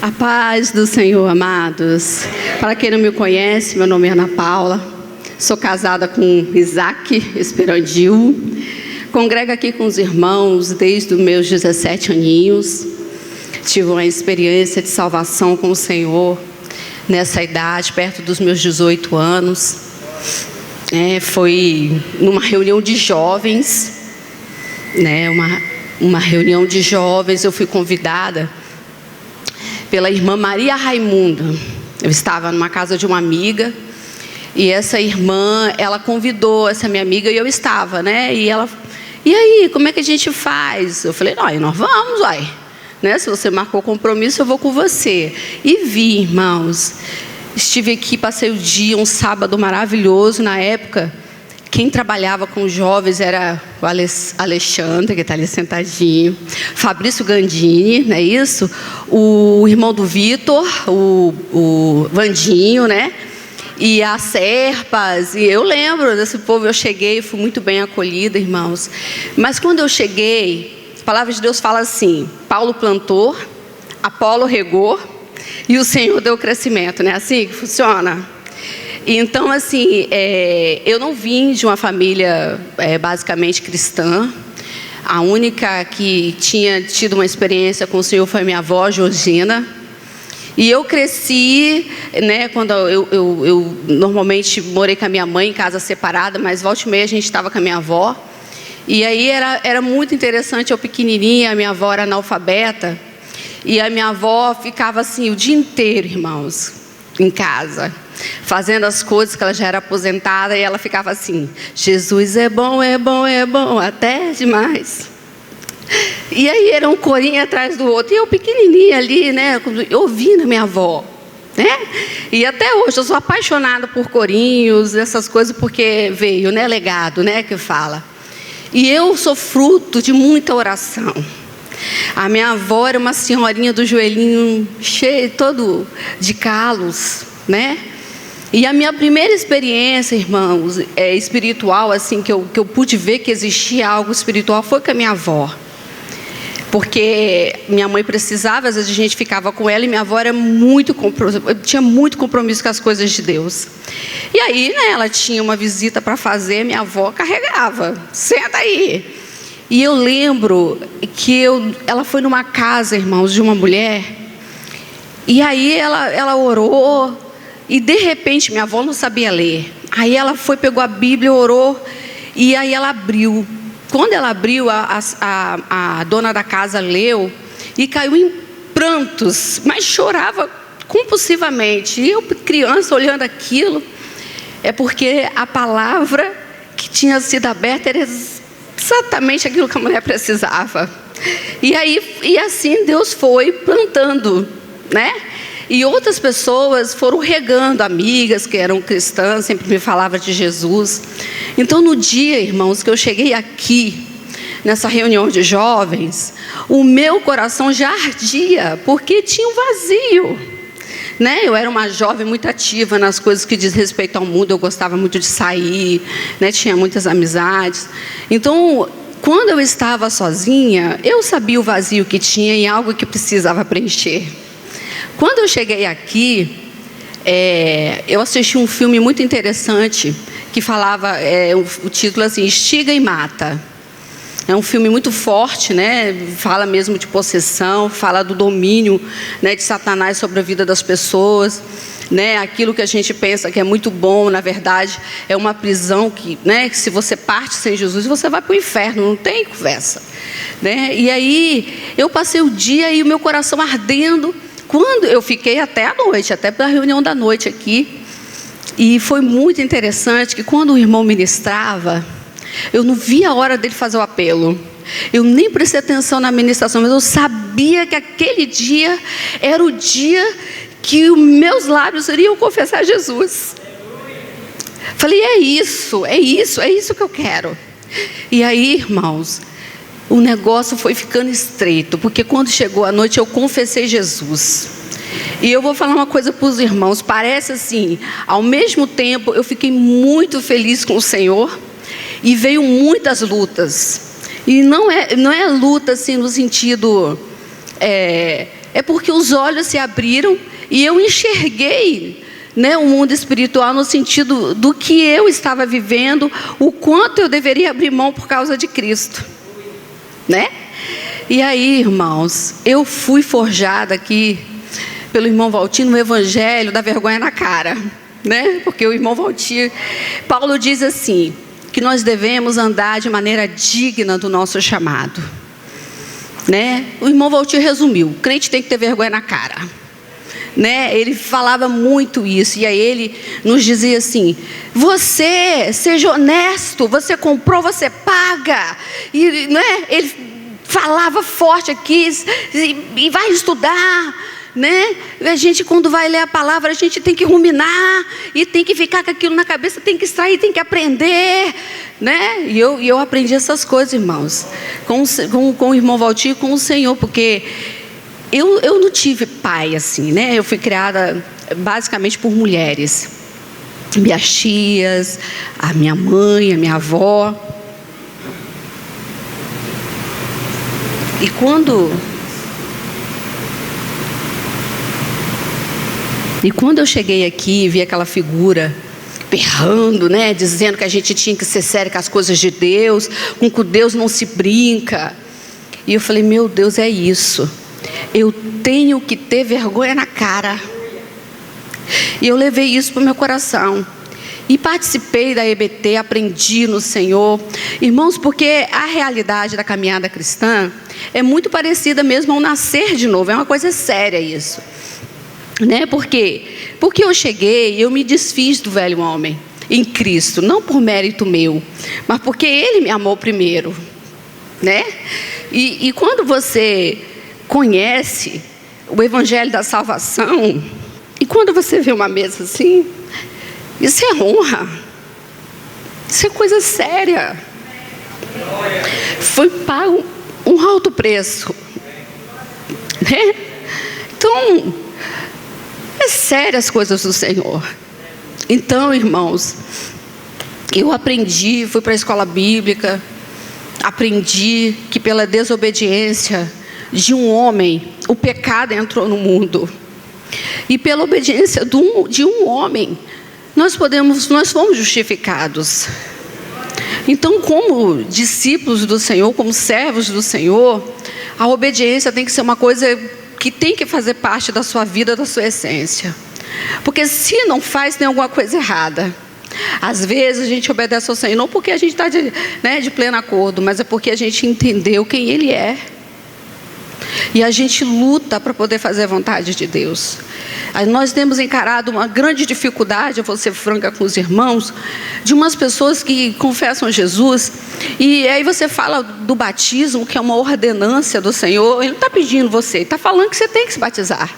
A paz do Senhor, amados. Para quem não me conhece, meu nome é Ana Paula. Sou casada com Isaac Esperandil. Congrego aqui com os irmãos desde os meus 17 aninhos. Tive uma experiência de salvação com o Senhor nessa idade, perto dos meus 18 anos. Foi numa reunião de jovens, uma reunião de jovens. Eu fui convidada pela irmã Maria Raimunda. Eu estava numa casa de uma amiga e essa irmã, ela convidou essa minha amiga e eu estava, E ela, e aí, como é que a gente faz? Eu falei, nós vamos, se você marcou compromisso, eu vou com você. E vi, irmãos, estive aqui, passei o dia, um sábado maravilhoso. Na época, quem trabalhava com jovens era o Alexandre, que está ali sentadinho, Fabrício Gandini, não é isso? O irmão do Vitor, o Vandinho, E as Serpas, e eu lembro desse povo. Eu cheguei, fui muito bem acolhida, irmãos. Mas quando eu cheguei, a palavra de Deus fala assim: Paulo plantou, Apolo regou e o Senhor deu crescimento, não é assim que funciona? Então, assim, eu não vim de uma família basicamente cristã. A única que tinha tido uma experiência com o Senhor foi minha avó, Georgina. E eu cresci, quando eu normalmente morei com a minha mãe em casa separada, mas volta e meia a gente estava com a minha avó. E aí era muito interessante, eu pequenininha, a minha avó era analfabeta. E a minha avó ficava assim o dia inteiro, irmãos, em casa, fazendo as coisas, que ela já era aposentada. E ela ficava assim: Jesus é bom, é bom, é bom, até demais. E aí era um corinho atrás do outro. E eu pequenininha ali, ouvindo a minha avó, E até hoje eu sou apaixonada por corinhos, essas coisas, porque veio, legado, que fala. E eu sou fruto de muita oração. A minha avó era uma senhorinha do joelhinho cheio, todo de calos, E a minha primeira experiência, irmãos, espiritual, assim, que eu pude ver que existia algo espiritual, foi com a minha avó. Porque minha mãe precisava, às vezes a gente ficava com ela, e minha avó era tinha muito compromisso com as coisas de Deus. E aí, ela tinha uma visita para fazer, minha avó carregava: senta aí. E eu lembro que ela foi numa casa, irmãos, de uma mulher. E aí ela orou. E de repente, minha avó não sabia ler. Aí ela pegou a Bíblia, orou. E aí ela abriu. Quando ela abriu, a dona da casa leu e caiu em prantos, mas chorava compulsivamente. E eu, criança, olhando aquilo, porque a palavra que tinha sido aberta era exatamente aquilo que a mulher precisava. E assim Deus foi plantando, E outras pessoas foram regando, amigas que eram cristãs, sempre me falavam de Jesus. Então, no dia, irmãos, que eu cheguei aqui, nessa reunião de jovens, o meu coração já ardia, porque tinha um vazio, Eu era uma jovem muito ativa nas coisas que diz respeito ao mundo. Eu gostava muito de sair, Tinha muitas amizades. Então, quando eu estava sozinha, eu sabia o vazio que tinha e algo que precisava preencher. Quando eu cheguei aqui, eu assisti um filme muito interessante que falava, o título assim, Estiga e Mata. É um filme muito forte, Fala mesmo de possessão, fala do domínio, de Satanás sobre a vida das pessoas, Aquilo que a gente pensa que é muito bom, na verdade, é uma prisão que se você parte sem Jesus, você vai para o inferno, não tem conversa, E aí eu passei o dia e o meu coração ardendo. Quando eu fiquei até a noite, até para a reunião da noite aqui, e foi muito interessante que quando o irmão ministrava, eu não via a hora dele fazer o apelo. Eu nem prestei atenção na ministração, mas eu sabia que aquele dia era o dia que os meus lábios iriam confessar Jesus. Falei, é isso que eu quero. E aí, irmãos, o negócio foi ficando estreito, porque quando chegou a noite eu confessei Jesus. E eu vou falar uma coisa para os irmãos, parece assim, ao mesmo tempo eu fiquei muito feliz com o Senhor, e veio muitas lutas. E não é luta assim no sentido é porque os olhos se abriram e eu enxerguei, né, o mundo espiritual no sentido do que eu estava vivendo, o quanto eu deveria abrir mão por causa de Cristo, né? E aí, irmãos, eu fui forjada aqui pelo irmão Valtinho no evangelho da vergonha na cara, né? Porque o irmão Valtinho, Paulo diz assim, que nós devemos andar de maneira digna do nosso chamado, né? O irmão Valtinho resumiu: o crente tem que ter vergonha na cara, né? Ele falava muito isso, e aí ele nos dizia assim: você seja honesto, você comprou, você paga, e, né? Ele falava forte aqui, e vai estudar, né? A gente, quando vai ler a palavra, a gente tem que ruminar e tem que ficar com aquilo na cabeça, tem que extrair, tem que aprender, né? E eu aprendi essas coisas, irmãos, com o irmão Valtinho e com o Senhor, porque eu não tive pai assim, né? Eu fui criada basicamente por mulheres, minhas tias, a minha mãe, a minha avó. E quando eu cheguei aqui e vi aquela figura berrando, né, dizendo que a gente tinha que ser sério com as coisas de Deus, com Deus não se brinca. E eu falei: meu Deus, é isso. Eu tenho que ter vergonha na cara. E eu levei isso para o meu coração. E participei da EBT, aprendi no Senhor. Irmãos, porque a realidade da caminhada cristã é muito parecida mesmo ao nascer de novo. É uma coisa séria isso, né? Por quê? Porque eu cheguei, eu me desfiz do velho homem em Cristo, não por mérito meu, mas porque Ele me amou primeiro, né? E quando você conhece o Evangelho da Salvação, e quando você vê uma mesa assim, isso é honra, isso é coisa séria. Foi pago um alto preço, né? Então, é sério as coisas do Senhor. Então, irmãos, eu aprendi, fui para a escola bíblica, aprendi que pela desobediência de um homem, o pecado entrou no mundo. E pela obediência de um homem, nós fomos justificados. Então, como discípulos do Senhor, como servos do Senhor, a obediência tem que ser uma coisa que tem que fazer parte da sua vida, da sua essência. Porque se não faz, tem alguma coisa errada. Às vezes a gente obedece ao Senhor, não porque a gente está de pleno acordo, mas é porque a gente entendeu quem Ele é. E a gente luta para poder fazer a vontade de Deus. Nós temos encarado uma grande dificuldade, eu vou ser franca com os irmãos, de umas pessoas que confessam Jesus, e aí você fala do batismo, que é uma ordenância do Senhor. Ele não está pedindo você, ele está falando que você tem que se batizar,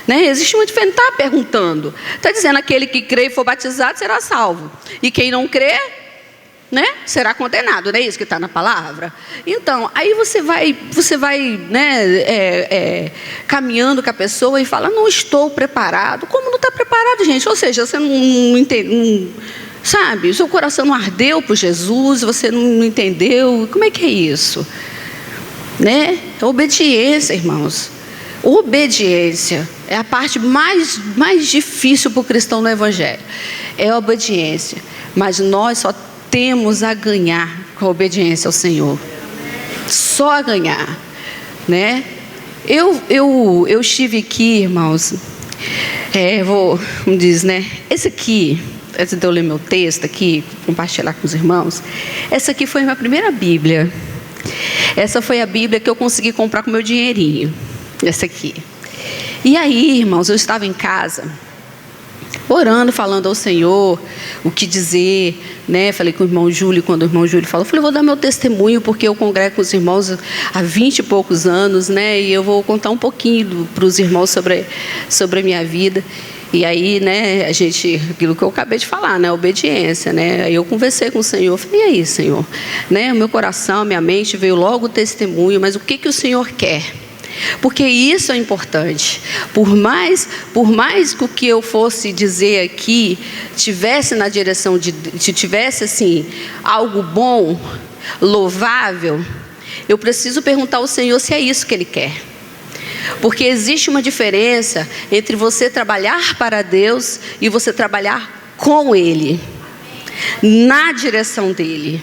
né? Existe uma diferença, não está perguntando, está dizendo: aquele que crê e for batizado será salvo, e quem não crê, né, será condenado, não é isso que está na palavra? Então, aí você vai né, caminhando com a pessoa e fala: não estou preparado. Como não está preparado, gente? Ou seja, você não entende, sabe? O seu coração não ardeu por Jesus, você não entendeu. Como é que é isso? Né? Obediência, irmãos. Obediência é a parte mais difícil para o cristão no Evangelho. É a obediência. Mas nós só temos a ganhar com a obediência ao Senhor. Só a ganhar, né? Eu estive aqui, irmãos. Como diz, né? Esse aqui, antes de eu ler meu texto aqui, compartilhar com os irmãos, essa aqui foi a minha primeira Bíblia. Essa foi a Bíblia que eu consegui comprar com meu dinheirinho. Essa aqui. E aí, irmãos, eu estava em casa, orando, falando ao Senhor o que dizer, né? Falei com o irmão Júlio, quando o irmão Júlio falou, eu falei: vou dar meu testemunho, porque eu congrego com os irmãos há 20 e poucos anos, né? E eu vou contar um pouquinho para os irmãos sobre a minha vida. E aí, né, aquilo que eu acabei de falar, né, obediência, né? Aí eu conversei com o Senhor, falei: e aí, Senhor, né? O meu coração, minha mente veio logo o testemunho, mas o que o Senhor quer? Porque isso é importante. Por mais que o que eu fosse dizer aqui tivesse na direção tivesse assim algo bom, louvável, eu preciso perguntar ao Senhor se é isso que Ele quer. Porque existe uma diferença entre você trabalhar para Deus e você trabalhar com Ele, na direção dele,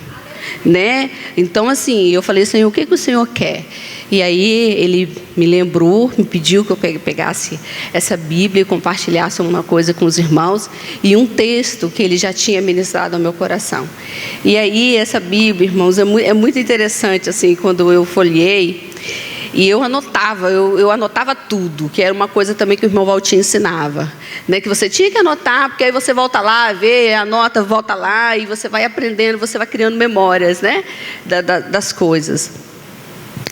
né? Então assim, eu falei: Senhor, o que o Senhor quer? E aí ele me lembrou, me pediu que eu pegasse essa Bíblia e compartilhasse uma coisa com os irmãos, e um texto que ele já tinha ministrado ao meu coração. E aí essa Bíblia, irmãos, é muito interessante assim, quando eu folhei. E eu anotava tudo, que era uma coisa também que o irmão Valtinho ensinava, né? Que você tinha que anotar, porque aí você volta lá, vê, anota, volta lá, e você vai aprendendo, você vai criando memórias, né? Das coisas.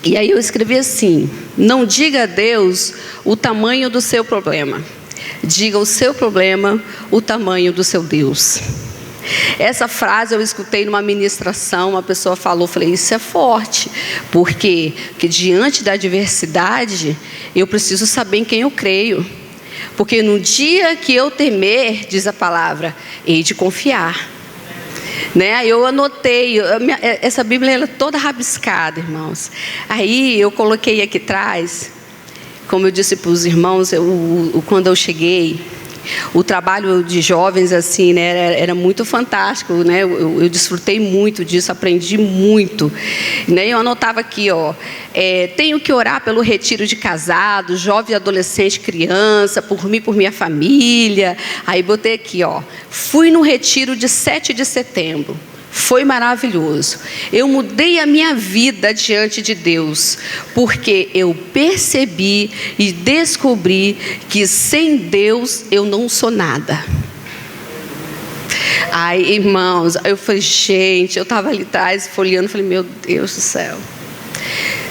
E aí eu escrevi assim: não diga a Deus o tamanho do seu problema, diga o seu problema o tamanho do seu Deus. Essa frase eu escutei numa ministração, uma pessoa falou, falei: isso é forte, porque diante da adversidade, eu preciso saber em quem eu creio, porque no dia que eu temer, diz a palavra, hei de confiar, né? Eu anotei, essa Bíblia ela é toda rabiscada, irmãos. Aí eu coloquei aqui atrás, como eu disse para os irmãos, quando eu cheguei, o trabalho de jovens assim, né, era muito fantástico, né? Eu desfrutei muito disso, aprendi muito, né? Eu anotava aqui, tenho que orar pelo retiro de casados, jovem, adolescente, criança, por mim, por minha família. Aí botei aqui, fui no retiro de 7 de setembro. Foi maravilhoso. Eu mudei a minha vida diante de Deus, porque eu percebi e descobri que sem Deus eu não sou nada. Ai, irmãos, eu falei, gente, eu estava ali atrás folheando, falei: meu Deus do céu,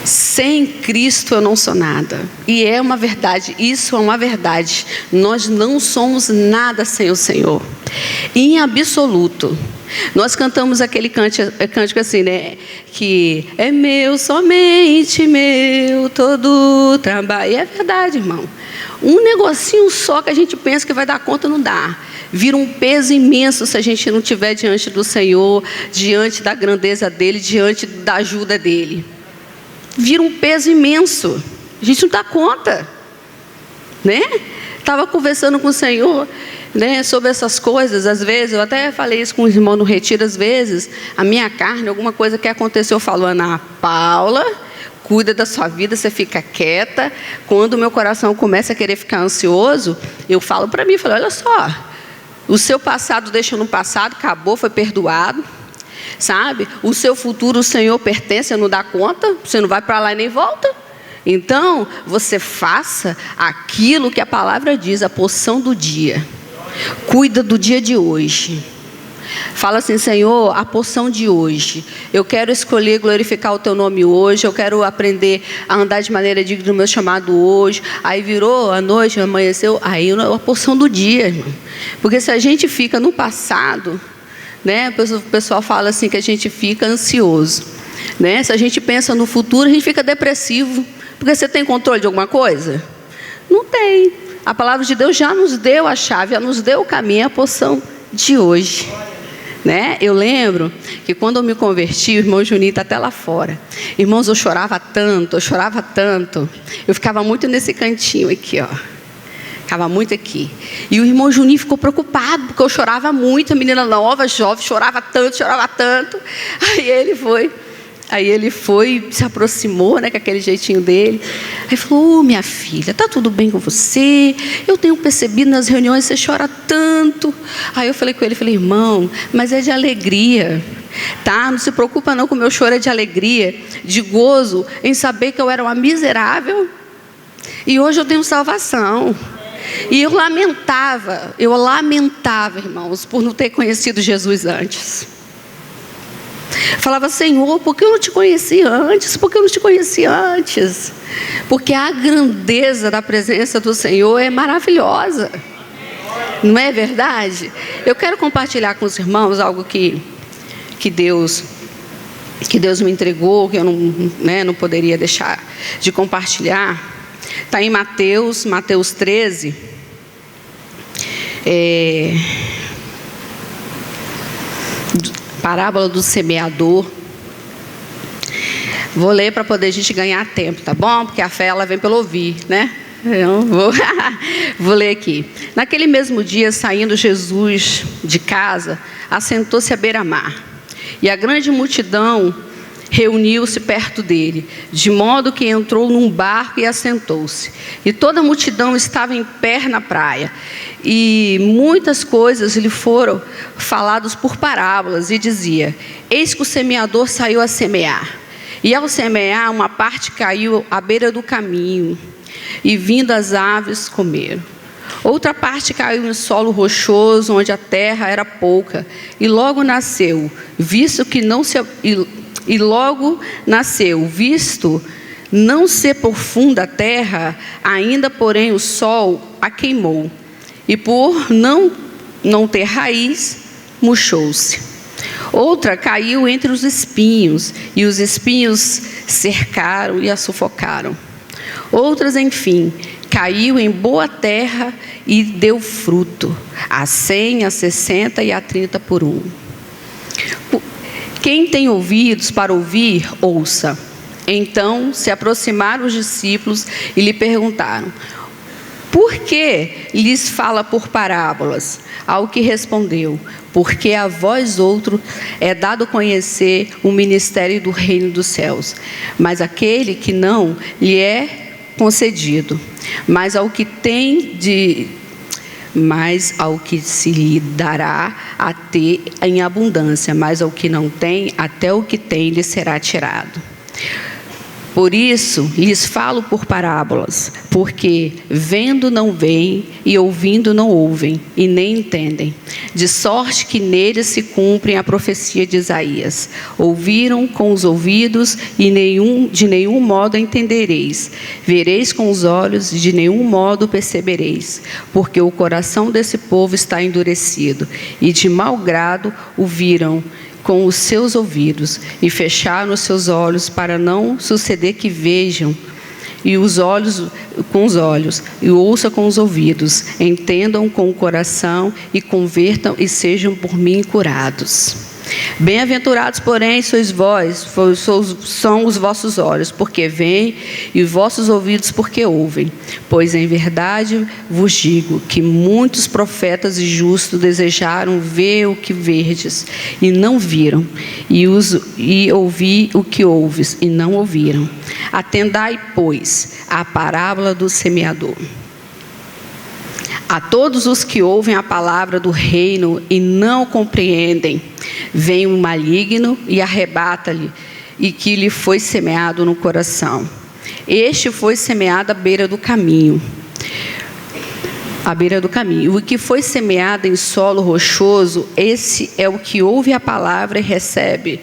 sem Cristo eu não sou nada. E é uma verdade, isso é uma verdade. Nós não somos nada sem o Senhor, em absoluto. Nós cantamos aquele cântico assim, né? Que é meu, somente meu, todo trabalho. E é verdade, irmão. Um negocinho só que a gente pensa que vai dar conta, não dá. Vira um peso imenso se a gente não estiver diante do Senhor, diante da grandeza dEle, diante da ajuda dEle. Vira um peso imenso. A gente não dá conta, né? Estava conversando com o Senhor, né, sobre essas coisas. Às vezes, eu até falei isso com os irmãos no retiro, às vezes, a minha carne, alguma coisa que aconteceu, falou: Ana Paula, cuida da sua vida, você fica quieta. Quando o meu coração começa a querer ficar ansioso, eu falo para mim, olha só, o seu passado deixa no passado, acabou, foi perdoado, sabe? O seu futuro, o Senhor pertence, você não dá conta, você não vai para lá e nem volta. Então, você faça aquilo que a palavra diz, a porção do dia. Cuida do dia de hoje. Fala assim: Senhor, a porção de hoje, eu quero escolher glorificar o teu nome hoje, eu quero aprender a andar de maneira digna do meu chamado hoje. Aí virou a noite, amanheceu, aí a porção do dia, irmão. Porque se a gente fica no passado, né, o pessoal fala assim que a gente fica ansioso, né? Se a gente pensa no futuro, a gente fica depressivo. Porque você tem controle de alguma coisa? Não tem. A palavra de Deus já nos deu a chave, já nos deu o caminho, a porção de hoje, né? Eu lembro que quando eu me converti, o irmão Juninho está até lá fora. Irmãos, eu chorava tanto, eu ficava muito nesse cantinho aqui, ficava muito aqui. E o irmão Juninho ficou preocupado, porque eu chorava muito, a menina nova, jovem, chorava tanto. Aí ele foi, se aproximou, né, com aquele jeitinho dele. Aí falou: minha filha, está tudo bem com você? Eu tenho percebido nas reuniões você chora tanto. Aí eu falei com ele, irmão, mas é de alegria, tá? Não se preocupa não, com o meu choro é de alegria, de gozo, em saber que eu era uma miserável e hoje eu tenho salvação. E eu lamentava, irmãos, por não ter conhecido Jesus antes. Falava: Senhor, por que eu não te conheci antes? Porque a grandeza da presença do Senhor é maravilhosa. Não é verdade? Eu quero compartilhar com os irmãos algo que Deus me entregou, que eu não poderia deixar de compartilhar. Está em Mateus 13. Parábola do semeador. Vou ler para poder a gente ganhar tempo, tá bom? Porque a fé, ela vem pelo ouvir, né? Eu vou ler aqui. Naquele mesmo dia, saindo Jesus de casa, assentou-se à beira-mar. E a grande multidão reuniu-se perto dele, de modo que entrou num barco e assentou-se. E toda a multidão estava em pé na praia. E muitas coisas lhe foram faladas por parábolas, e dizia: eis que o semeador saiu a semear. E ao semear, uma parte caiu à beira do caminho, e vindo as aves comeram. Outra parte caiu em solo rochoso, onde a terra era pouca, e logo nasceu, visto não ser profunda a terra, ainda porém o sol a queimou, e por não ter raiz, murchou-se. Outra caiu entre os espinhos, e os espinhos cercaram e a sufocaram. Outras, enfim, caiu em boa terra e deu fruto, a 100, a 60 e a 30 por um. Quem tem ouvidos para ouvir, ouça. Então se aproximaram os discípulos e lhe perguntaram: por que lhes fala por parábolas? Ao que respondeu: porque a vós outro é dado conhecer o ministério do reino dos céus, mas aquele que não lhe é concedido, mas ao que se lhe dará a ter em abundância, mas ao que não tem, até o que tem lhe será tirado. Por isso lhes falo por parábolas, porque vendo não veem, e ouvindo não ouvem, e nem entendem. De sorte que neles se cumpre a profecia de Isaías: ouviram com os ouvidos, e de nenhum modo entendereis. Vereis com os olhos, e de nenhum modo percebereis. Porque o coração desse povo está endurecido, e de mau grado ouviram com os seus ouvidos, e fecharam os seus olhos, para não suceder que vejam, e os olhos com os olhos, e ouçam com os ouvidos, entendam com o coração, e convertam, e sejam por mim curados. Bem-aventurados, porém, sois vós, são os vossos olhos, porque veem, e os vossos ouvidos, porque ouvem. Pois em verdade vos digo que muitos profetas e justos desejaram ver o que verdes, e não viram, e ouvir o que ouves, e não ouviram. Atendai, pois, à parábola do semeador. A todos os que ouvem a palavra do reino e não compreendem, vem um maligno e arrebata-lhe e que lhe foi semeado no coração. Este foi semeado à beira do caminho. O que foi semeado em solo rochoso, esse é o que ouve a palavra e recebe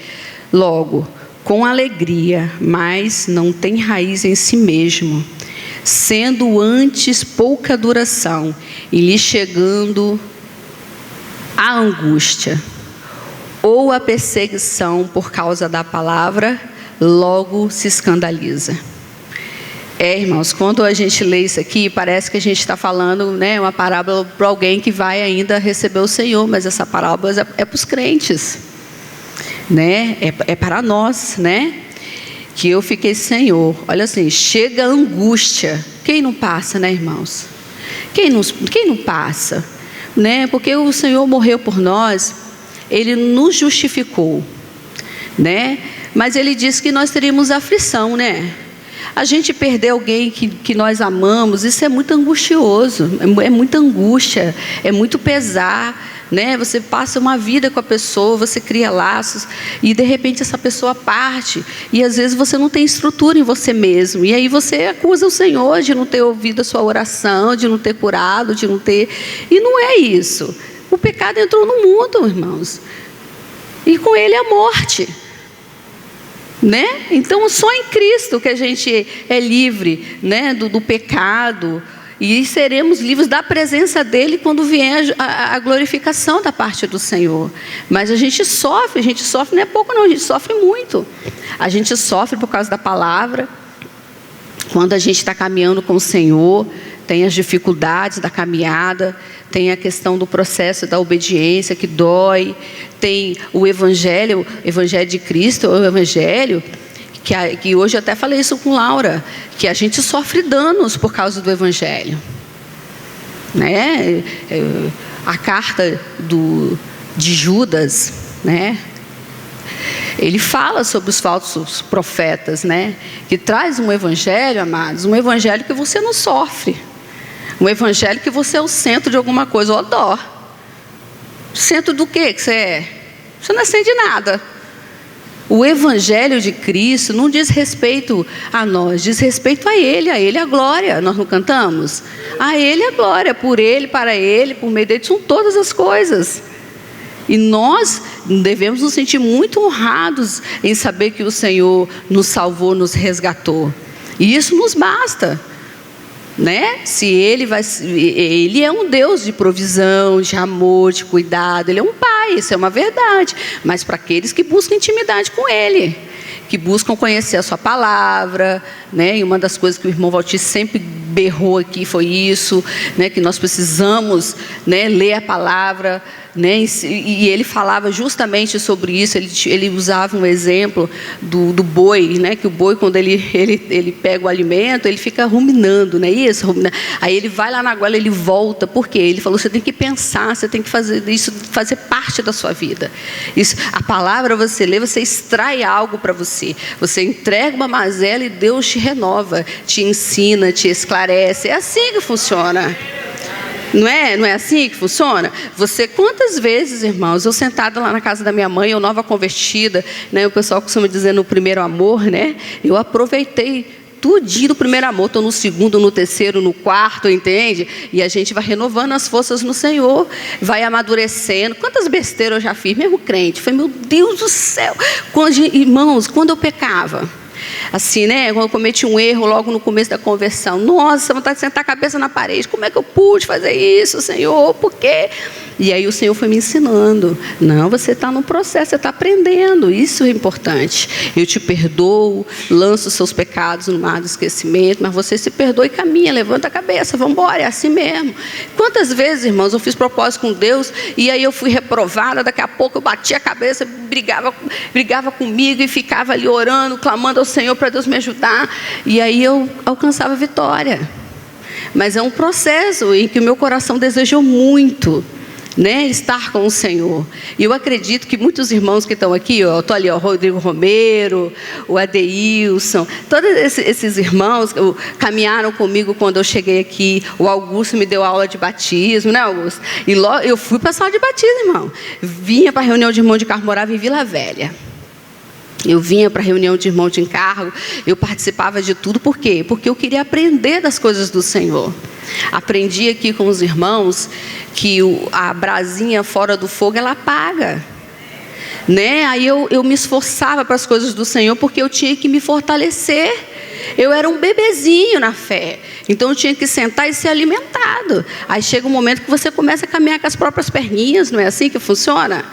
logo, com alegria, mas não tem raiz em si mesmo, sendo antes pouca duração, e lhe chegando a angústia ou a perseguição por causa da palavra, logo se escandaliza. Irmãos, quando a gente lê isso aqui, parece que a gente está falando, né, uma parábola para alguém que vai ainda receber o Senhor, mas essa parábola é para os crentes, né? É para nós, né? Que eu fiquei: Senhor, olha assim, chega a angústia. Quem não passa, né, irmãos? Quem não passa, né? Porque o Senhor morreu por nós, Ele nos justificou, né? Mas Ele disse que nós teríamos aflição, né? A gente perder alguém que nós amamos, isso é muito angustioso, é muita angústia, é muito pesar, né? Você passa uma vida com a pessoa, você cria laços, e de repente essa pessoa parte, e às vezes você não tem estrutura em você mesmo, e aí você acusa o Senhor de não ter ouvido a sua oração, de não ter curado, de não ter... E não é isso. O pecado entrou no mundo, irmãos, e com ele a morte, né? Então só em Cristo que a gente é livre, né, do pecado, e seremos livres da presença dele quando vier a glorificação da parte do Senhor. Mas a gente sofre não é pouco não, a gente sofre muito. A gente sofre por causa da palavra. Quando a gente está caminhando com o Senhor, tem as dificuldades da caminhada, tem a questão do processo da obediência que dói, tem o evangelho de Cristo, o evangelho que hoje eu até falei isso com Laura, que a gente sofre danos por causa do Evangelho. Né? A carta de Judas, né? Ele fala sobre os falsos profetas, né? Que traz um evangelho, amados, um evangelho que você não sofre, um evangelho que você é o centro de alguma coisa, ó dó. Centro do que você é? Você não é centro de nada. O evangelho de Cristo não diz respeito a nós, diz respeito a Ele a glória. Nós não cantamos? A Ele a glória, por Ele, para Ele, por meio dele, são todas as coisas. E nós devemos nos sentir muito honrados em saber que o Senhor nos salvou, nos resgatou. E isso nos basta, né? Se Ele é um Deus de provisão, de amor, de cuidado. Ele é um Pai, isso é uma verdade. Mas para aqueles que buscam intimidade com Ele, que buscam conhecer a sua palavra, né? E uma das coisas que o irmão Valtir sempre berrou aqui foi isso, né? Que nós precisamos, né, ler a palavra, né? E ele falava justamente sobre isso. Ele usava um exemplo do boi, né? Que o boi, quando ele pega o alimento, ele fica ruminando, né? Isso, ruminando. Aí ele vai lá na goela, ele volta. Por quê? Ele falou: você tem que pensar, você tem que fazer isso, fazer parte da sua vida. Isso, a palavra você lê, você extrai algo para você. Você entrega uma mazela e Deus te renova, te ensina, te esclarece. É assim que funciona. Não é assim que funciona? Quantas vezes, irmãos, eu sentada lá na casa da minha mãe, eu nova convertida, né? O pessoal costuma dizer no primeiro amor, né? Eu aproveitei tudinho do primeiro amor, estou no segundo, no terceiro, no quarto, entende? E a gente vai renovando as forças no Senhor, vai amadurecendo. Quantas besteiras eu já fiz, mesmo crente? Foi, meu Deus do céu. Irmãos, quando eu pecava, assim, né? Quando eu cometi um erro logo no começo da conversão, nossa, vontade de sentar a cabeça na parede. Como é que eu pude fazer isso, Senhor? Por quê? E aí o Senhor foi me ensinando. Não, você está no processo, você está aprendendo. Isso é importante. Eu te perdoo, lanço os seus pecados no mar do esquecimento, mas você se perdoa e caminha, levanta a cabeça, vamos embora, é assim mesmo. Quantas vezes, irmãos, eu fiz propósito com Deus e aí eu fui reprovada, daqui a pouco eu bati a cabeça, brigava comigo e ficava ali orando, clamando ao Senhor para Deus me ajudar. E aí eu alcançava a vitória. Mas é um processo em que o meu coração desejou muito, né, estar com o Senhor. E eu acredito que muitos irmãos que estão aqui, ó, estou ali, ó, o Rodrigo Romero, o Adeilson, todos esses irmãos caminharam comigo quando eu cheguei aqui. O Augusto me deu aula de batismo, né, Augusto? E logo, eu fui para a sala de batismo, irmão. Vinha para a reunião de irmão de carro, morava em Vila Velha. Eu vinha para a reunião de irmão de encargo, eu participava de tudo. Por quê? Porque eu queria aprender das coisas do Senhor. Aprendi aqui com os irmãos que a brasinha fora do fogo, ela apaga, né? Aí eu me esforçava para as coisas do Senhor, porque eu tinha que me fortalecer. Eu era um bebezinho na fé, então eu tinha que sentar e ser alimentado. Aí chega um momento que você começa a caminhar com as próprias perninhas, não é assim que funciona?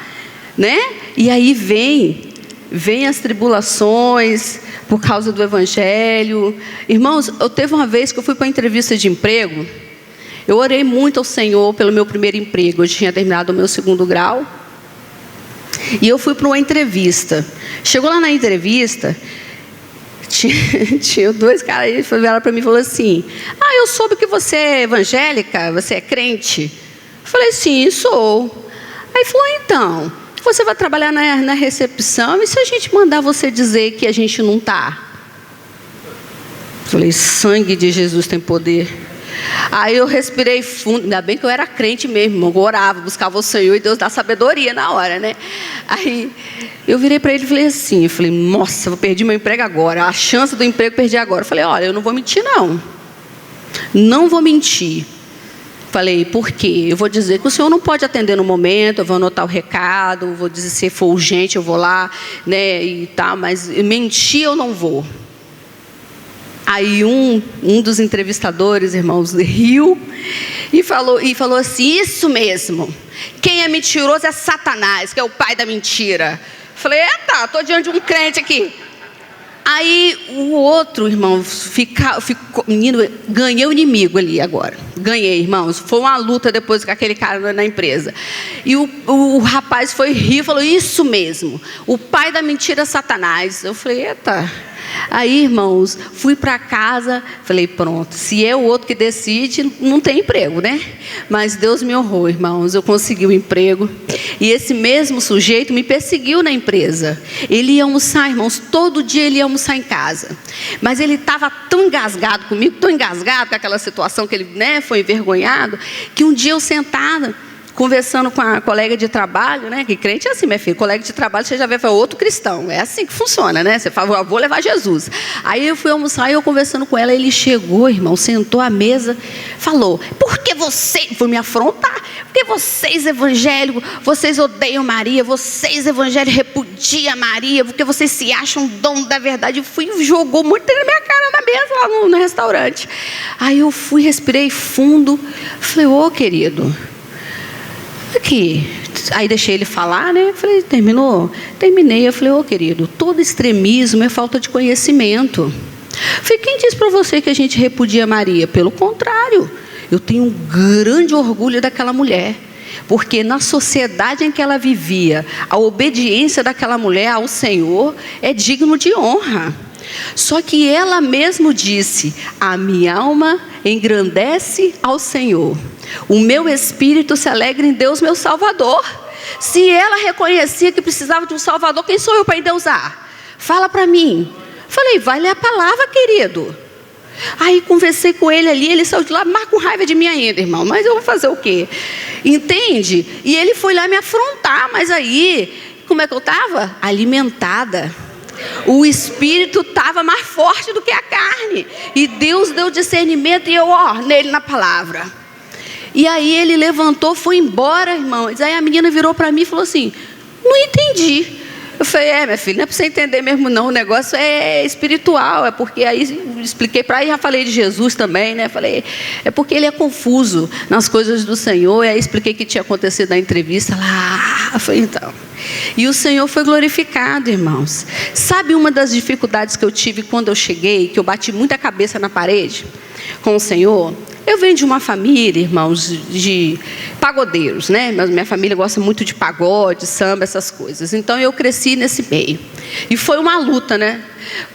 Né? E aí vem as tribulações por causa do Evangelho. Irmãos, eu teve uma vez que eu fui para uma entrevista de emprego. Eu orei muito ao Senhor pelo meu primeiro emprego. Eu tinha terminado o meu 2º grau. E eu fui para uma entrevista. Chegou lá na entrevista, tinha 2 caras aí, vieram para mim e falaram assim: eu soube que você é evangélica, você é crente. Eu falei: sim, sou. Aí falou: então, você vai trabalhar na recepção, e se a gente mandar você dizer que a gente não está? Falei: sangue de Jesus tem poder. Aí eu respirei fundo, ainda bem que eu era crente mesmo, eu orava, buscava o Senhor e Deus dá sabedoria na hora, né? Aí eu virei para ele e falei assim, eu falei: nossa, eu perdi meu emprego agora, a chance do emprego eu perdi agora. Eu falei: olha, eu não vou mentir não vou mentir. Falei: por quê? Eu vou dizer que o senhor não pode atender no momento, eu vou anotar o recado, vou dizer, se for urgente eu vou lá, né, e tal, mas mentir eu não vou. Aí um dos entrevistadores, irmãos, riu e falou assim: isso mesmo, quem é mentiroso é Satanás, que é o pai da mentira. Falei: eita, estou diante de um crente aqui. Aí o outro irmão ficou, menino, ganhei o inimigo ali agora. Ganhei, irmãos. Foi uma luta depois com aquele cara na empresa. E o rapaz foi rir e falou: isso mesmo, o pai da mentira é Satanás. Eu falei: eita. Aí, irmãos, fui para casa, falei, pronto, se é o outro que decide, não tem emprego, né? Mas Deus me honrou, irmãos, eu consegui o emprego. E esse mesmo sujeito me perseguiu na empresa. Ele ia almoçar, irmãos, todo dia ele ia almoçar em casa. Mas ele estava tão engasgado comigo, tão engasgado com aquela situação que ele, né, foi envergonhado, que um dia eu sentada, conversando com a colega de trabalho, né? Que crente é assim, minha filha, colega de trabalho, você já vê, foi outro cristão. É assim que funciona, né? Você fala, vou levar Jesus. Aí eu fui almoçar, e eu conversando com ela, ele chegou, irmão, sentou à mesa, falou, por que você, foi me afrontar, porque vocês evangélicos, vocês odeiam Maria, vocês evangélicos repudiam Maria, porque vocês se acham dono da verdade. E jogou muito na minha cara na mesa lá no restaurante. Aí eu fui, respirei fundo, falei, ô querido, aqui. Aí deixei ele falar, né? Falei, terminou? Terminei. Eu falei, ô querido, todo extremismo é falta de conhecimento. Falei, quem disse para você que a gente repudia Maria? Pelo contrário, eu tenho um grande orgulho daquela mulher. Porque na sociedade em que ela vivia, a obediência daquela mulher ao Senhor é digno de honra. Só que ela mesmo disse, a minha alma engrandece ao Senhor. O meu espírito se alegra em Deus, meu Salvador. Se ela reconhecia que precisava de um Salvador, quem sou eu para endeusar? Fala para mim. Falei, vai ler a palavra, querido. Aí conversei com ele ali, ele saiu de lá, mas com raiva de mim ainda, irmão. Mas eu vou fazer o quê? Entende? E ele foi lá me afrontar, mas aí, como é que eu estava? Alimentada. O espírito estava mais forte do que a carne. E Deus deu discernimento e eu, nele na palavra. E aí ele levantou, foi embora, irmãos. Aí a menina virou para mim e falou assim, não entendi. Eu falei, minha filha, não é para você entender mesmo não, o negócio é espiritual, é porque aí expliquei para ela, já falei de Jesus também, né? Falei, é porque ele é confuso nas coisas do Senhor, e aí expliquei o que tinha acontecido na entrevista lá, eu falei, então. E o Senhor foi glorificado, irmãos. Sabe uma das dificuldades que eu tive quando eu cheguei, que eu bati muita cabeça na parede com o Senhor? Eu venho de uma família, irmãos, de pagodeiros, né? Minha família gosta muito de pagode, samba, essas coisas. Então eu cresci nesse meio. E foi uma luta, né?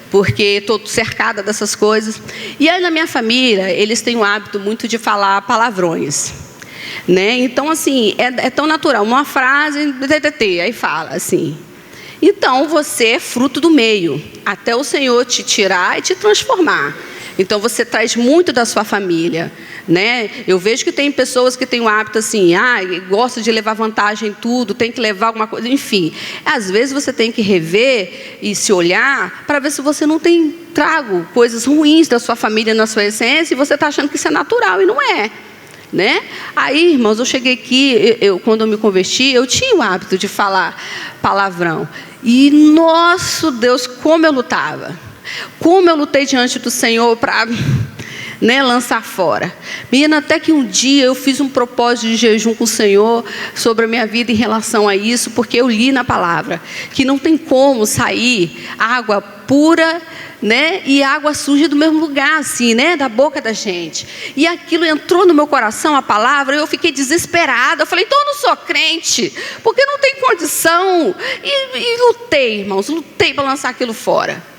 Porque estou cercada dessas coisas. E aí na minha família, eles têm o hábito muito de falar palavrões, né? Então assim, é tão natural. Uma frase, aí fala assim. Então você é fruto do meio, até o Senhor te tirar e te transformar. Então você traz muito da sua família, né? Eu vejo que tem pessoas que têm o hábito assim, gosta de levar vantagem em tudo, tem que levar alguma coisa, enfim. Às vezes você tem que rever e se olhar para ver se você não tem trago coisas ruins da sua família na sua essência e você está achando que isso é natural e não é, né? Aí, irmãos, eu cheguei aqui, quando eu me converti, eu tinha o hábito de falar palavrão. E, nosso Deus, como eu lutava. Como eu lutei diante do Senhor para, né, lançar fora. Menina, até que um dia eu fiz um propósito de jejum com o Senhor sobre a minha vida em relação a isso, porque eu li na palavra que não tem como sair água pura, né, e água suja do mesmo lugar, assim, né, da boca da gente. E aquilo entrou no meu coração, a palavra, e eu fiquei desesperada. Eu falei, então eu não sou crente, porque não tem condição. E lutei, irmãos, lutei para lançar aquilo fora.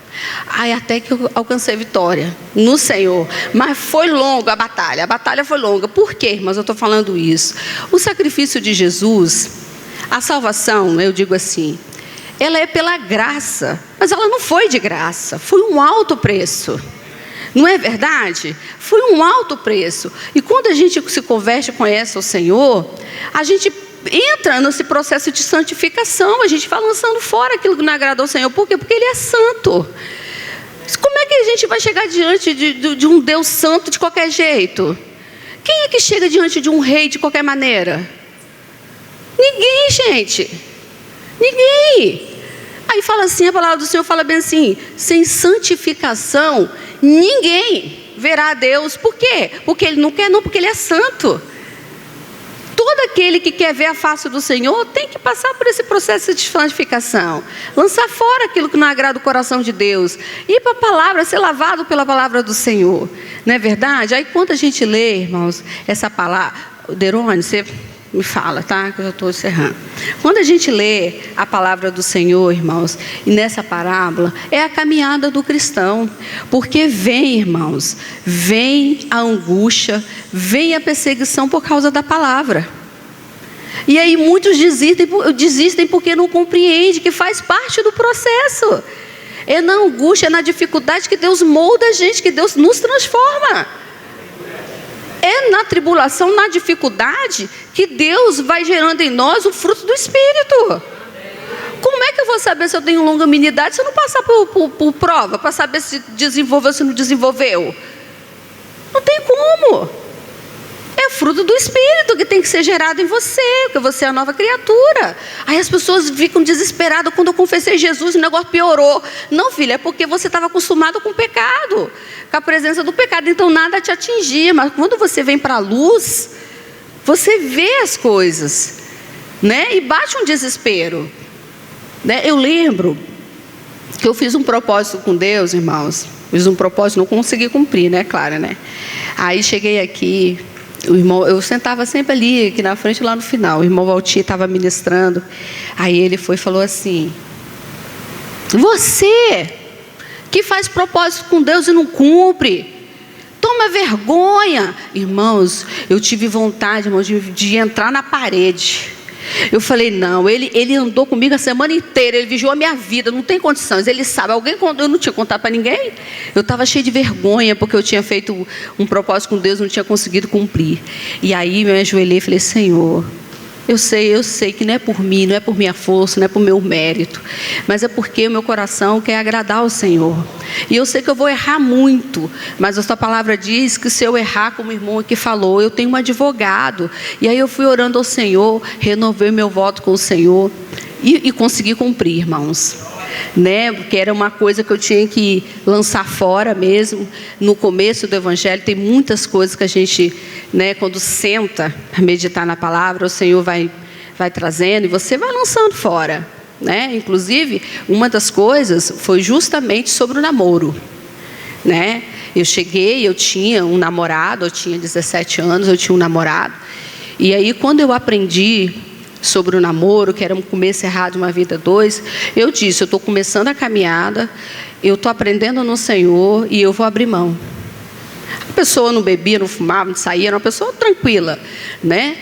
Aí até que eu alcancei vitória no Senhor. Mas foi longa a batalha foi longa. Por quê, irmãos, eu estou falando isso? O sacrifício de Jesus, a salvação, eu digo assim, ela é pela graça, mas ela não foi de graça, foi um alto preço. Não é verdade? Foi um alto preço. E quando a gente se converte e conhece o Senhor, a gente entra nesse processo de santificação, a gente vai lançando fora aquilo que não agrada ao Senhor. Por quê? Porque Ele é santo. Como é que a gente vai chegar diante de um Deus santo de qualquer jeito? Quem é que chega diante de um rei de qualquer maneira? Ninguém, gente. Ninguém. Aí fala assim, a palavra do Senhor fala bem assim, sem santificação, ninguém verá a Deus. Por quê? Porque Ele não quer, não, porque Ele é santo. Todo aquele que quer ver a face do Senhor tem que passar por esse processo de santificação. Lançar fora aquilo que não agrada o coração de Deus. Ir para a palavra, ser lavado pela palavra do Senhor. Não é verdade? Aí quando a gente lê, irmãos, essa palavra... Derone, você me fala, tá? Que eu já estou encerrando. Quando a gente lê a palavra do Senhor, irmãos, e nessa parábola, é a caminhada do cristão. Porque vem, irmãos, vem a angústia, vem a perseguição por causa da palavra. E aí muitos desistem porque não compreendem que faz parte do processo. É na angústia, é na dificuldade que Deus molda a gente, que Deus nos transforma. É na tribulação, na dificuldade, que Deus vai gerando em nós o fruto do Espírito. Como é que eu vou saber se eu tenho longanimidade se eu não passar por prova, para saber se desenvolveu ou se não desenvolveu? Não tem como. É fruto do Espírito que tem que ser gerado em você, porque você é a nova criatura. Aí as pessoas ficam desesperadas. Quando eu confessei Jesus, o negócio piorou. Não, filha, é porque você estava acostumado com o pecado, com a presença do pecado, então nada te atingia. Mas quando você vem para a luz, você vê as coisas, né? E bate um desespero, né? Eu lembro que eu fiz um propósito com Deus, irmãos. Fiz um propósito, não consegui cumprir, né? Claro, né? Aí cheguei aqui. O irmão, eu sentava sempre ali, aqui na frente, lá no final. O irmão Valtinho estava ministrando. Aí ele foi e falou assim: você que faz propósito com Deus e não cumpre, toma vergonha. Irmãos, eu tive vontade, irmãos, de entrar na parede. Eu falei, não, ele andou comigo a semana inteira, ele vigiou a minha vida, não tem condições, ele sabe, eu não tinha contado para ninguém, eu estava cheio de vergonha, porque eu tinha feito um propósito com Deus, não tinha conseguido cumprir. E aí eu me ajoelhei e falei, Senhor, eu sei que não é por mim, não é por minha força, não é por meu mérito, mas é porque o meu coração quer agradar ao Senhor. E eu sei que eu vou errar muito, mas a sua palavra diz que se eu errar, como o irmão aqui falou, eu tenho um advogado. E aí eu fui orando ao Senhor, renovei meu voto com o Senhor e consegui cumprir, irmãos, né? Porque era uma coisa que eu tinha que lançar fora mesmo. No começo do Evangelho tem muitas coisas que a gente, né, quando senta a meditar na palavra, o Senhor vai trazendo e você vai lançando fora, né? Inclusive, uma das coisas foi justamente sobre o namoro, né? Eu cheguei, eu tinha um namorado, eu tinha 17 anos, eu tinha um namorado. E aí, quando eu aprendi sobre o namoro, que era um começo errado de uma vida dois, eu disse, eu estou começando a caminhada, eu estou aprendendo no Senhor e eu vou abrir mão. A pessoa não bebia, não fumava, não saía, era uma pessoa tranquila, né?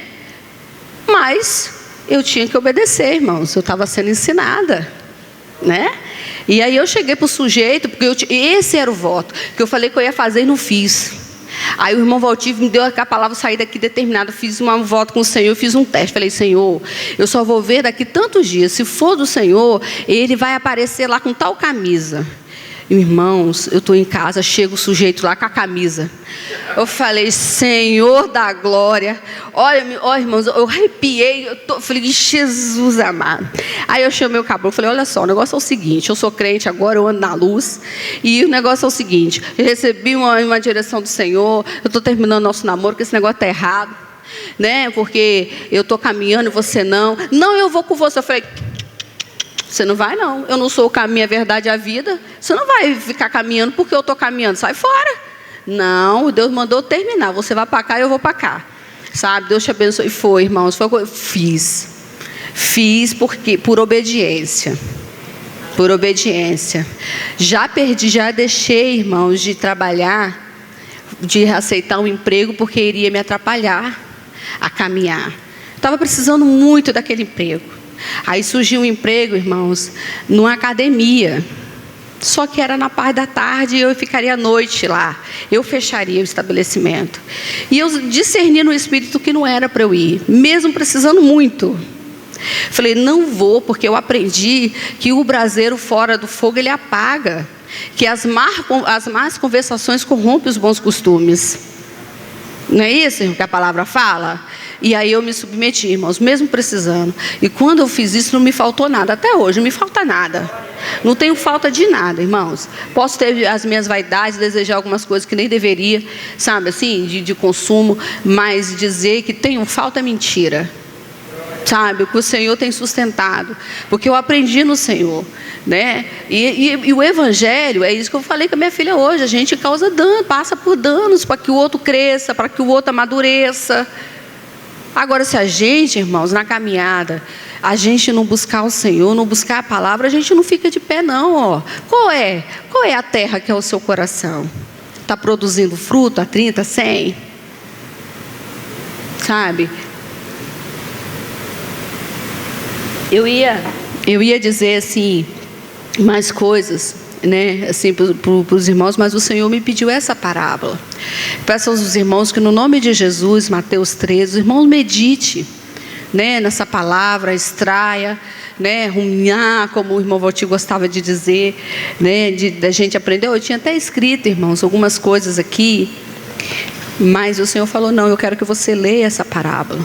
Mas eu tinha que obedecer, irmãos, eu estava sendo ensinada, né? E aí eu cheguei para o sujeito, porque esse era o voto, que eu falei que eu ia fazer e não fiz. Aí o irmão Valtinho me deu a palavra, sair daqui determinado, fiz um voto com o Senhor, fiz um teste, falei, Senhor, eu só vou ver daqui tantos dias, se for do Senhor, ele vai aparecer lá com tal camisa. Irmãos, eu estou em casa, chega o sujeito lá com a camisa. Eu falei, Senhor da glória. Olha, irmãos, eu arrepiei. Falei, Jesus amado. Aí eu chamei o caboclo, falei, olha só, o negócio é o seguinte, eu sou crente agora, eu ando na luz. E o negócio é o seguinte, eu recebi uma direção do Senhor, eu estou terminando nosso namoro, porque esse negócio está errado, né? Porque eu estou caminhando e você não. Não, eu vou com você. Eu falei, você não vai não, eu não sou o caminho, a verdade e a vida. Você não vai ficar caminhando porque eu estou caminhando, sai fora. Não, Deus mandou terminar, você vai para cá e eu vou para cá, sabe? Deus te abençoe. E foi, irmãos, fiz porque por obediência, já deixei, irmãos, de trabalhar, de aceitar um emprego porque iria me atrapalhar a caminhar. Estava precisando muito daquele emprego. Aí surgiu um emprego, irmãos, numa academia. Só que era na parte da tarde e eu ficaria à noite lá. Eu fecharia o estabelecimento. E eu discerni no Espírito que não era para eu ir, mesmo precisando muito. Falei, não vou, porque eu aprendi que o braseiro fora do fogo ele apaga. Que as más conversações corrompem os bons costumes. Não é isso que a palavra fala? E aí eu me submeti, irmãos, mesmo precisando. E quando eu fiz isso, não me faltou nada. Até hoje, não me falta nada. Não tenho falta de nada, irmãos. Posso ter as minhas vaidades, desejar algumas coisas que nem deveria, sabe, assim, de consumo. Mas dizer que tenho falta é mentira. Sabe, o que o Senhor tem sustentado. Porque eu aprendi no Senhor, né? E o Evangelho, é isso que eu falei com a minha filha hoje. A gente causa dano, passa por danos para que o outro cresça, para que o outro amadureça. Agora, se a gente, irmãos, na caminhada, a gente não buscar o Senhor, não buscar a palavra, a gente não fica de pé não, ó. Qual é a terra que é o seu coração? Está produzindo fruto a 30, 100? Sabe? Eu ia dizer assim, mais coisas, né, assim, para os irmãos, mas o Senhor me pediu essa parábola. Peço aos irmãos que no nome de Jesus, Mateus 13, os irmãos medite, né, nessa palavra, extraia, né, rumiar, como o irmão Valtir gostava de dizer, né, da gente aprender. Eu tinha até escrito, irmãos, algumas coisas aqui, mas o Senhor falou, não, eu quero que você leia essa parábola.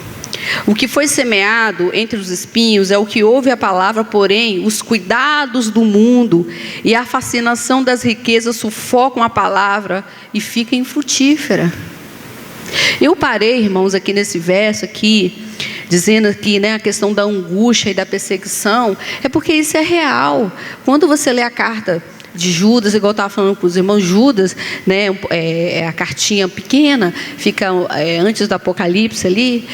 O que foi semeado entre os espinhos é o que ouve a palavra, porém os cuidados do mundo e a fascinação das riquezas sufocam a palavra e fica infrutífera. Eu parei, irmãos, aqui nesse verso aqui, dizendo aqui, né, a questão da angústia e da perseguição, é porque isso é real. Quando você lê a carta de Judas, igual eu estava falando com os irmãos, Judas, né, a cartinha pequena, fica antes do Apocalipse ali,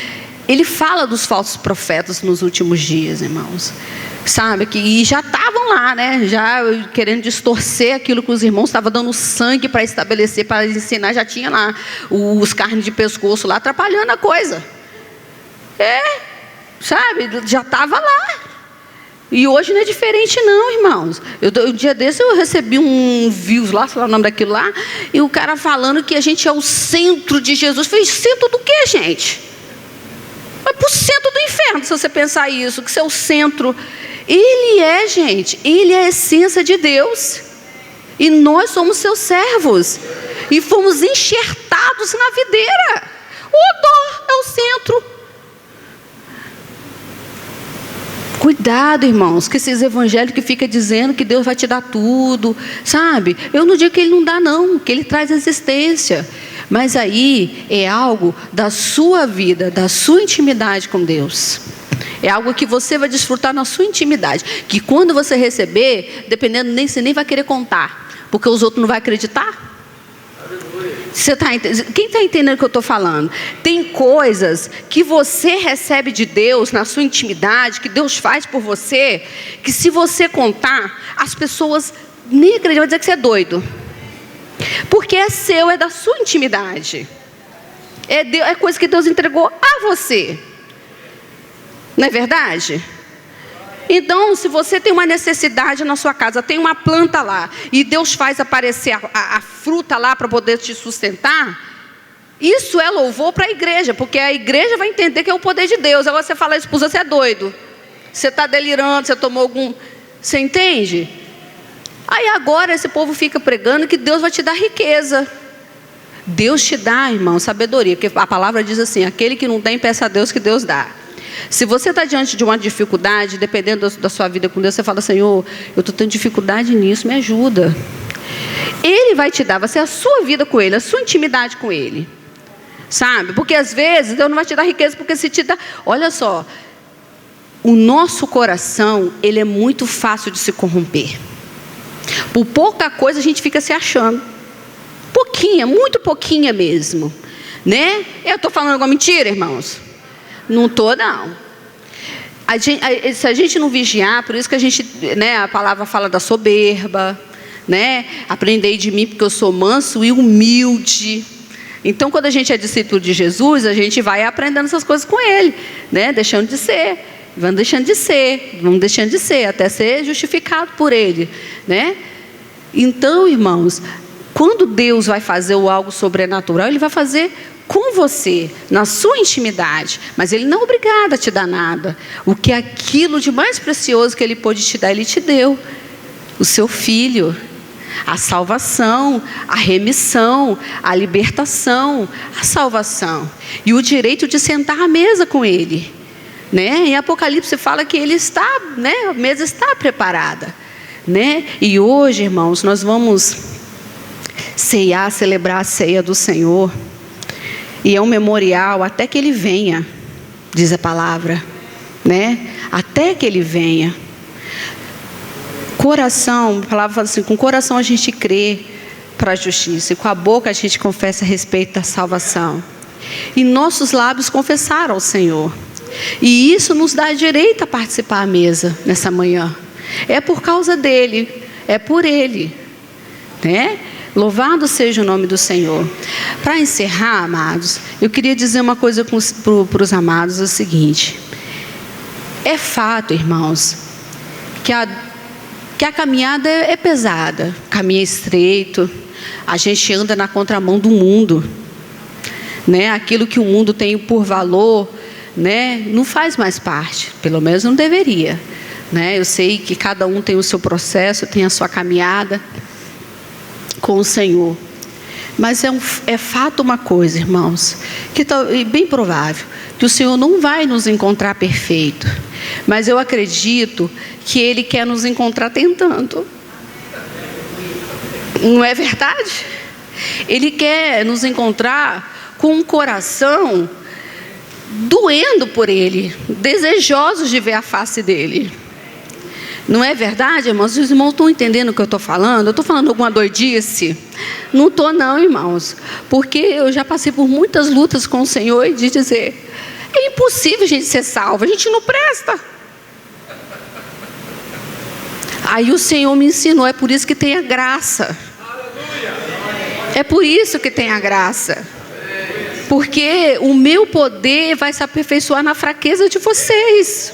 ele fala dos falsos profetas nos últimos dias, irmãos. Sabe, e já estavam lá, né, já querendo distorcer aquilo que os irmãos estavam dando sangue para estabelecer, para ensinar, já tinha lá os carnes de pescoço lá, atrapalhando a coisa. Sabe, já estava lá. E hoje não é diferente não, irmãos. Um dia desse eu recebi um views lá, sei lá o nome daquilo lá, e o cara falando que a gente é o centro de Jesus. Eu falei, centro do quê, gente? Vai para o centro do inferno, se você pensar isso, que você é o centro. Ele é, gente, ele é a essência de Deus. E nós somos seus servos. E fomos enxertados na videira. O dó é o centro. Cuidado, irmãos, que esses evangélicos que ficam dizendo que Deus vai te dar tudo, sabe? Eu não digo que Ele não dá não, que Ele traz existência. Mas aí é algo da sua vida, da sua intimidade com Deus. É algo que você vai desfrutar na sua intimidade. Que quando você receber, dependendo, você nem vai querer contar. Porque os outros não vão acreditar. Quem está entendendo o que eu estou falando? Tem coisas que você recebe de Deus na sua intimidade, que Deus faz por você, que se você contar, as pessoas nem acreditam, vão dizer que você é doido. Porque é seu, é da sua intimidade. É coisa que Deus entregou a você. Não é verdade? Então, se você tem uma necessidade na sua casa, tem uma planta lá, e Deus faz aparecer a fruta lá para poder te sustentar, isso é louvor para a igreja, porque a igreja vai entender que é o poder de Deus. Agora você fala, esposa, você é doido, você está delirando, você tomou algum... Você entende? Aí agora esse povo fica pregando que Deus vai te dar riqueza. Deus te dá, irmão, sabedoria, porque a palavra diz assim, aquele que não tem, peça a Deus que Deus dá. Se você está diante de uma dificuldade, dependendo da sua vida com Deus, você fala, Senhor, eu estou tendo dificuldade nisso, me ajuda. Ele vai te dar, vai ser a sua vida com Ele, a sua intimidade com Ele. Sabe? Porque às vezes Deus não vai te dar riqueza, porque se te dá... Olha só, o nosso coração, ele é muito fácil de se corromper. Por pouca coisa a gente fica se achando. Pouquinha, muito pouquinha mesmo. Né? Eu estou falando alguma mentira, irmãos? Não estou, não. Se a gente não vigiar, por isso que a gente, né, a palavra fala da soberba, né? Aprendei de mim porque eu sou manso e humilde. Então, quando a gente é discípulo de Jesus, a gente vai aprendendo essas coisas com Ele, né? Deixando de ser, vamos deixando de ser, até ser justificado por Ele, né? Então, irmãos, quando Deus vai fazer algo sobrenatural, Ele vai fazer com você, na sua intimidade, mas Ele não é obrigado a te dar nada. O que é aquilo de mais precioso que Ele pôde te dar, Ele te deu. O seu filho, a salvação, a remissão, a libertação, a salvação. E o direito de sentar à mesa com Ele. Né? Em Apocalipse fala que Ele está, né? A mesa está preparada. Né? E hoje, irmãos, nós vamos ceiar, celebrar a ceia do Senhor. E é um memorial até que Ele venha, diz a palavra, né? Até que Ele venha. Coração, a palavra fala assim, com o coração a gente crê para a justiça, e com a boca a gente confessa a respeito da salvação. E nossos lábios confessaram ao Senhor. E isso nos dá direito a participar à mesa nessa manhã. É por causa dele, é por ele, né? Louvado seja o nome do Senhor. Para encerrar, amados, eu queria dizer uma coisa para os amados, é o seguinte. É fato, irmãos, que a caminhada é pesada, caminho estreito, a gente anda na contramão do mundo, né? Aquilo que o mundo tem por valor, né? Não faz mais parte, pelo menos não deveria, né? Eu sei que cada um tem o seu processo, tem a sua caminhada com o Senhor, mas é fato uma coisa, irmãos, que é bem provável que o Senhor não vai nos encontrar perfeito, mas eu acredito que Ele quer nos encontrar tentando. Não é verdade? Ele quer nos encontrar com um coração doendo por Ele, desejosos de ver a face dEle. Não é verdade, irmãos? Os irmãos estão entendendo o que eu estou falando? Eu estou falando alguma doidice? Não estou não, irmãos. Porque eu já passei por muitas lutas com o Senhor e de dizer, é impossível a gente ser salvo, a gente não presta. Aí o Senhor me ensinou, é por isso que tem a graça. É por isso que tem a graça. Porque o meu poder vai se aperfeiçoar na fraqueza de vocês.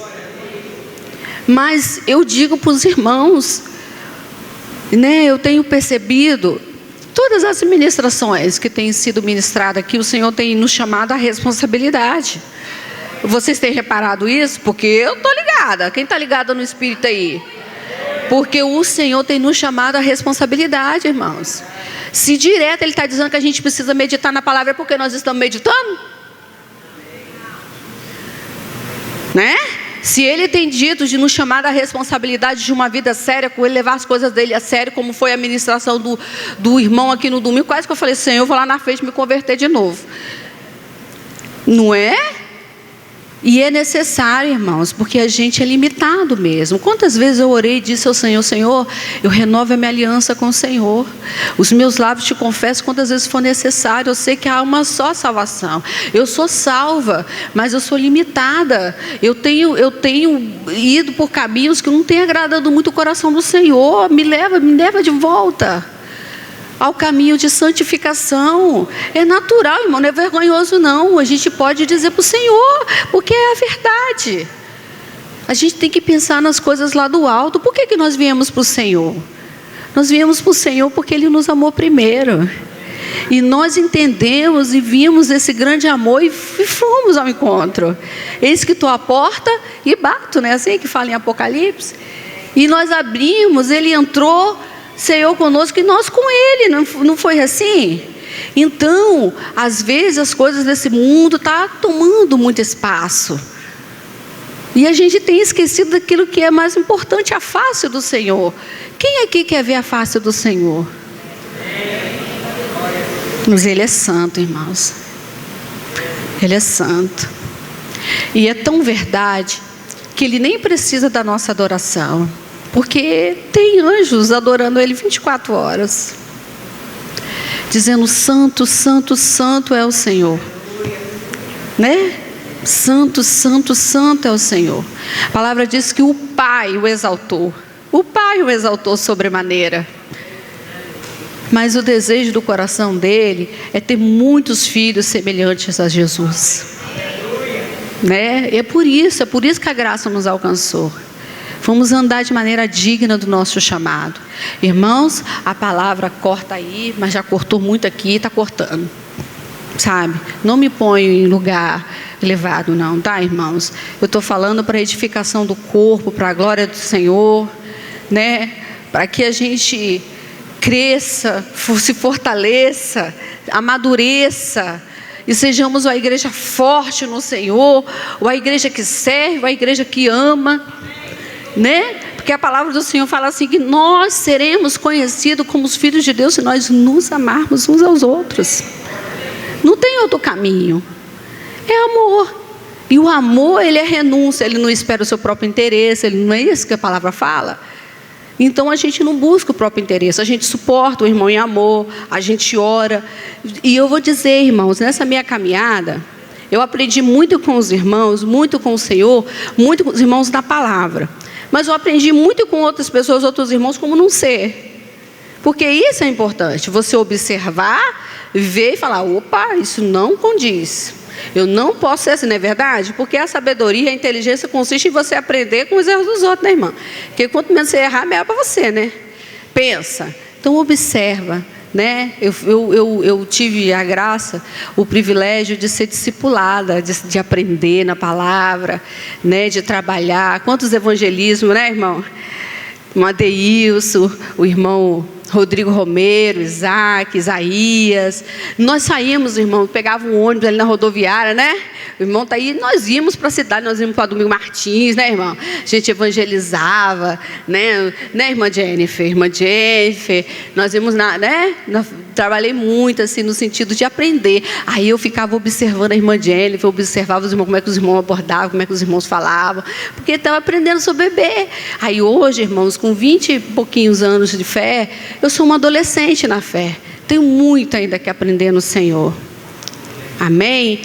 Mas eu digo para os irmãos, né, eu tenho percebido, todas as ministrações que têm sido ministradas aqui, o Senhor tem nos chamado à responsabilidade. Vocês têm reparado isso? Porque eu estou ligada. Quem está ligada no Espírito aí? Porque o Senhor tem nos chamado à responsabilidade, irmãos. Se direto Ele está dizendo que a gente precisa meditar na palavra, é porque nós estamos meditando? Né? Se Ele tem dito de nos chamar à responsabilidade de uma vida séria, com Ele levar as coisas dele a sério, como foi a ministração do irmão aqui no domingo, quase que eu falei, Senhor, eu vou lá na frente me converter de novo. Não é? E é necessário, irmãos, porque a gente é limitado mesmo. Quantas vezes eu orei e disse ao Senhor, Senhor, eu renovo a minha aliança com o Senhor. Os meus lábios te confesso quantas vezes for necessário. Eu sei que há uma só salvação. Eu sou salva, mas eu sou limitada. Eu tenho ido por caminhos que não têm agradado muito o coração do Senhor. Me leva de volta ao caminho de santificação. É natural, irmão, não é vergonhoso não. A gente pode dizer para o Senhor, porque é a verdade. A gente tem que pensar nas coisas lá do alto. Por que nós viemos para o Senhor? Nós viemos para o Senhor porque Ele nos amou primeiro. E nós entendemos e vimos esse grande amor e fomos ao encontro. Eis que estou à porta e bato, não é assim que fala em Apocalipse? E nós abrimos, Ele entrou, Senhor conosco e nós com Ele, não foi assim? Então, às vezes as coisas desse mundo estão tomando muito espaço. E a gente tem esquecido daquilo que é mais importante, a face do Senhor. Quem aqui quer ver a face do Senhor? Mas Ele é santo, irmãos. Ele é santo. E é tão verdade que Ele nem precisa da nossa adoração. Porque tem anjos adorando Ele 24 horas. Dizendo, santo, santo, santo é o Senhor. Né? Santo, santo, santo é o Senhor. A palavra diz que o Pai o exaltou. O Pai o exaltou sobremaneira. Mas o desejo do coração dele é ter muitos filhos semelhantes a Jesus. Né? É por isso que a graça nos alcançou. Vamos andar de maneira digna do nosso chamado. Irmãos, a palavra corta aí, mas já cortou muito aqui e está cortando. Sabe? Não me ponho em lugar elevado não, tá, irmãos? Eu estou falando para a edificação do corpo, para a glória do Senhor, né? Para que a gente cresça, se fortaleça, amadureça, e sejamos uma igreja forte no Senhor, uma igreja que serve, uma igreja que ama, né? Porque a palavra do Senhor fala assim, que nós seremos conhecidos como os filhos de Deus se nós nos amarmos uns aos outros. Não tem outro caminho. É amor. E o amor, ele é renúncia. Ele não espera o seu próprio interesse. Ele não é isso que a palavra fala. Então a gente não busca o próprio interesse, a gente suporta o irmão em amor, a gente ora. E eu vou dizer, irmãos, nessa minha caminhada, eu aprendi muito com os irmãos, muito com o Senhor, muito com os irmãos da palavra. Mas eu aprendi muito com outras pessoas, outros irmãos, como não ser. Porque isso é importante, você observar, ver e falar, opa, isso não condiz. Eu não posso ser assim, não é verdade? Porque a sabedoria, a inteligência consiste em você aprender com os erros dos outros, né, irmã? Porque quanto menos você errar, melhor para você, né? Pensa. Então observa, né? Eu tive a graça, o privilégio de ser discipulada, de aprender na palavra, né? De trabalhar. Quantos evangelismos, né, irmão? O Adeilson, o irmão Rodrigo Romero, Isaac, Isaías. Nós saímos, irmão, pegava um ônibus ali na rodoviária, né? O irmão está aí, nós íamos para a cidade, nós íamos para Domingo Martins, né, irmão? A gente evangelizava, né, irmã Jennifer? Irmã Jennifer, nós íamos, né? Trabalhei muito, assim, no sentido de aprender. Aí eu ficava observando a irmã Jennifer, observava os irmãos, como é que os irmãos abordavam, como é que os irmãos falavam, porque estava aprendendo sobre bebê. Aí hoje, irmãos, com 20 e pouquinhos anos de fé, eu sou uma adolescente na fé. Tenho muito ainda que aprender no Senhor. Amém?